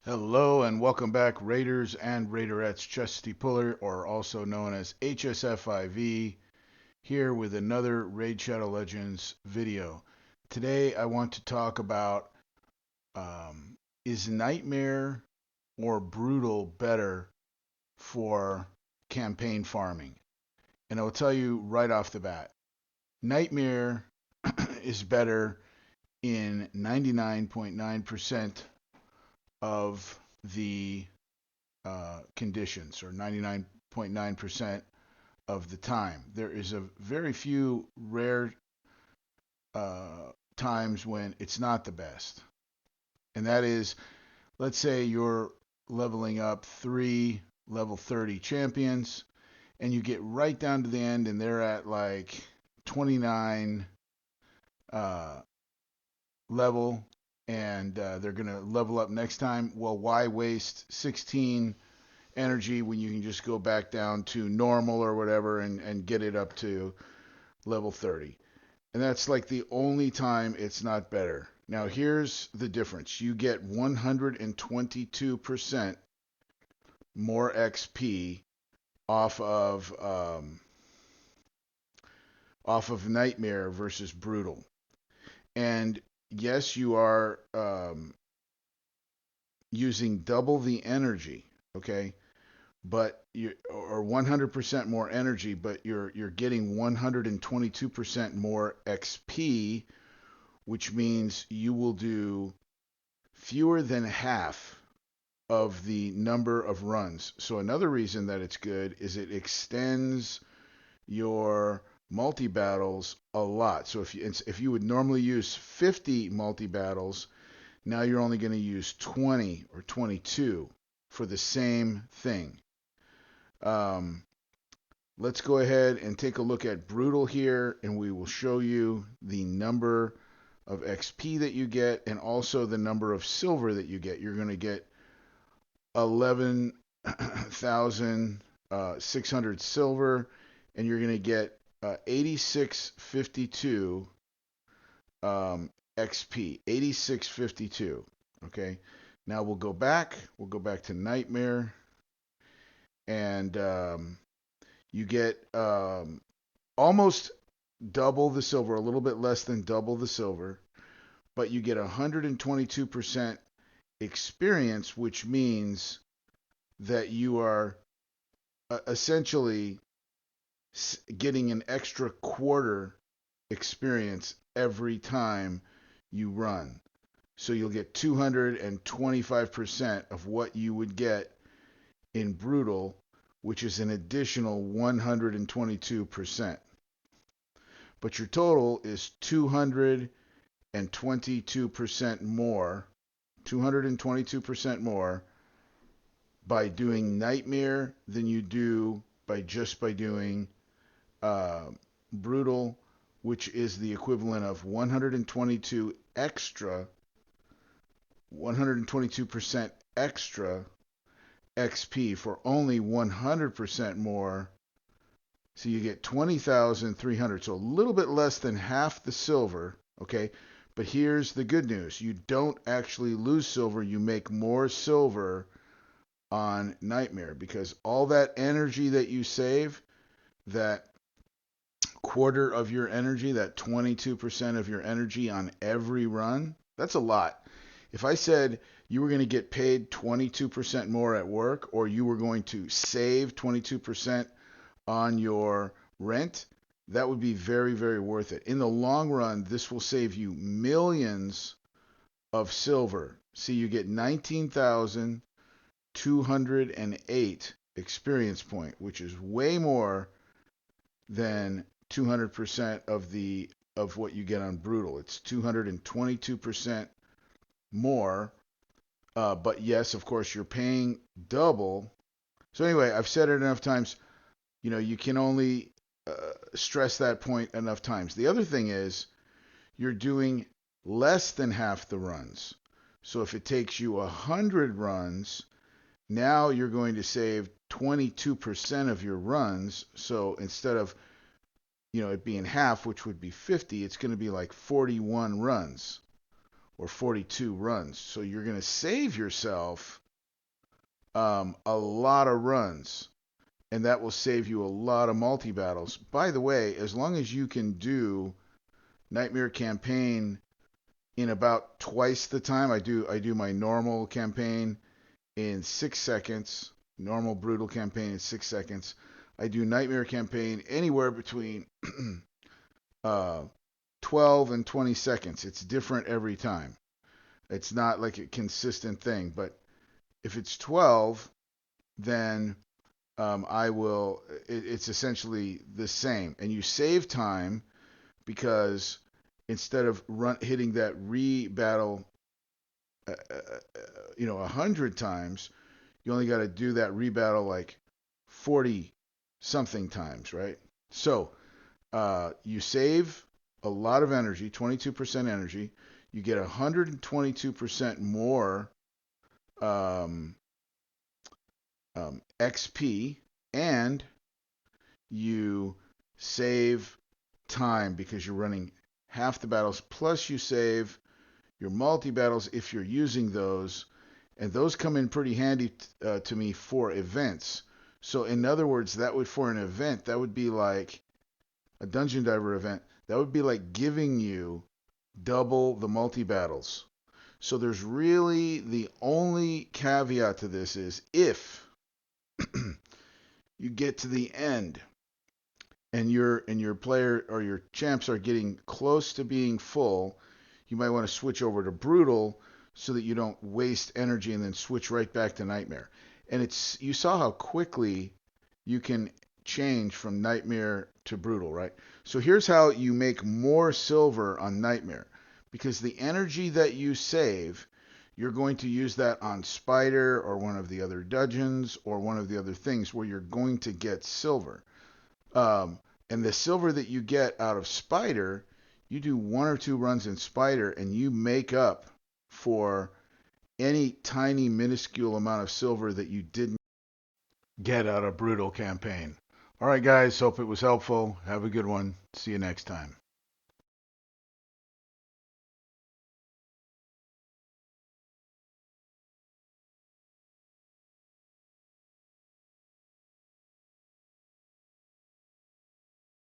Hello and welcome back, Raiders and Raiderettes. Chesty Puller, or also known as HSFIV, here with another Raid Shadow Legends video. Today I want to talk about is Nightmare or Brutal better for campaign farming? And I'll tell you right off the bat, Nightmare is better in 99.9% of the conditions, or 99.9% of the time. There is a very few rare times when it's not the best. And that is, let's say you're leveling up three level 30 champions, and you get right down to the end, and they're at like 29 uh, level, and they're going to level up next time. Well, why waste 16 energy when you can just go back down to normal or whatever and get it up to level 30? And that's like the only time it's not better. Now, here's the difference: you get 122% more XP off of Nightmare versus Brutal. And yes, you are using double the energy, okay? But you, or 100% more energy, but you're getting 122% more XP, which means you will do fewer than half of the number of runs. So another reason that it's good is it extends your multi battles a lot. So if you would normally use 50 multi battles, now you're only going to use 20 or 22 for the same thing. Um, let's go ahead and take a look at Brutal here, and we will show you the number of XP that you get and also the number of silver that you get. You're going to get 11,600 silver, and you're going to get 8652 XP. 8652. Okay. Now we'll go back. We'll go back to Nightmare, and you get almost double the silver, a little bit less than double the silver, but you get 122% experience, which means that you are essentially getting an extra quarter experience every time you run. So you'll get 225% of what you would get in Brutal, which is an additional 122%. But your total is 222% more, 222% more by doing Nightmare than you do by doing uh, Brutal, which is the equivalent of 122 extra, 122% extra XP for only 100% more. So you get 20,300. So a little bit less than half the silver. Okay. But here's the good news: you don't actually lose silver. You make more silver on Nightmare, because all that energy that you save, that quarter of your energy, that 22% of your energy on every run, that's a lot. If I said you were going to get paid 22% more at work, or you were going to save 22% on your rent, that would be very, very worth it. In the long run, this will save you millions of silver. See, you get 19,208 experience point, which is way more than 200% of what you get on Brutal. It's 222% more. But yes, of course, you're paying double. So anyway, I've said it enough times. You can only stress that point enough times. The other thing is, you're doing less than half the runs. So if it takes you 100 runs, now you're going to save 22% of your runs. So instead of it being half, which would be 50, it's going to be like 41 runs. or 42 runs. So you're going to save yourself a lot of runs, and that will save you a lot of multi-battles. By the way, as long as you can do Nightmare campaign in about twice the time, I do my normal campaign in 6 seconds, normal brutal campaign in 6 seconds. I do Nightmare campaign anywhere between uh, 12 and 20 seconds. It's different every time. It's not like a consistent thing, but if it's 12, then I will, it's essentially the same. And you save time because instead of hitting that re-battle, 100 times, you only got to do that re-battle like 40 something times, right? So you save a lot of energy, 22% energy. You get 122% more XP, and you save time because you're running half the battles, plus you save your multi-battles if you're using those, and those come in pretty handy to me for events. So in other words, for an event, that would be like a Dungeon Diver event, that would be like giving you double the multi-battles. So there's really the only caveat to this is if you get to the end and your player or your champs are getting close to being full, you might want to switch over to brutal so that you don't waste energy and then switch right back to nightmare. And you saw how quickly you can change from nightmare to brutal, right? So here's how you make more silver on nightmare. Because the energy that you save, you're going to use that on Spider or one of the other dungeons or one of the other things where you're going to get silver. And the silver that you get out of Spider, you do 1 or 2 runs in Spider and you make up for any tiny minuscule amount of silver that you didn't get out of Brutal campaign. All right, guys, hope it was helpful. Have a good one. See you next time.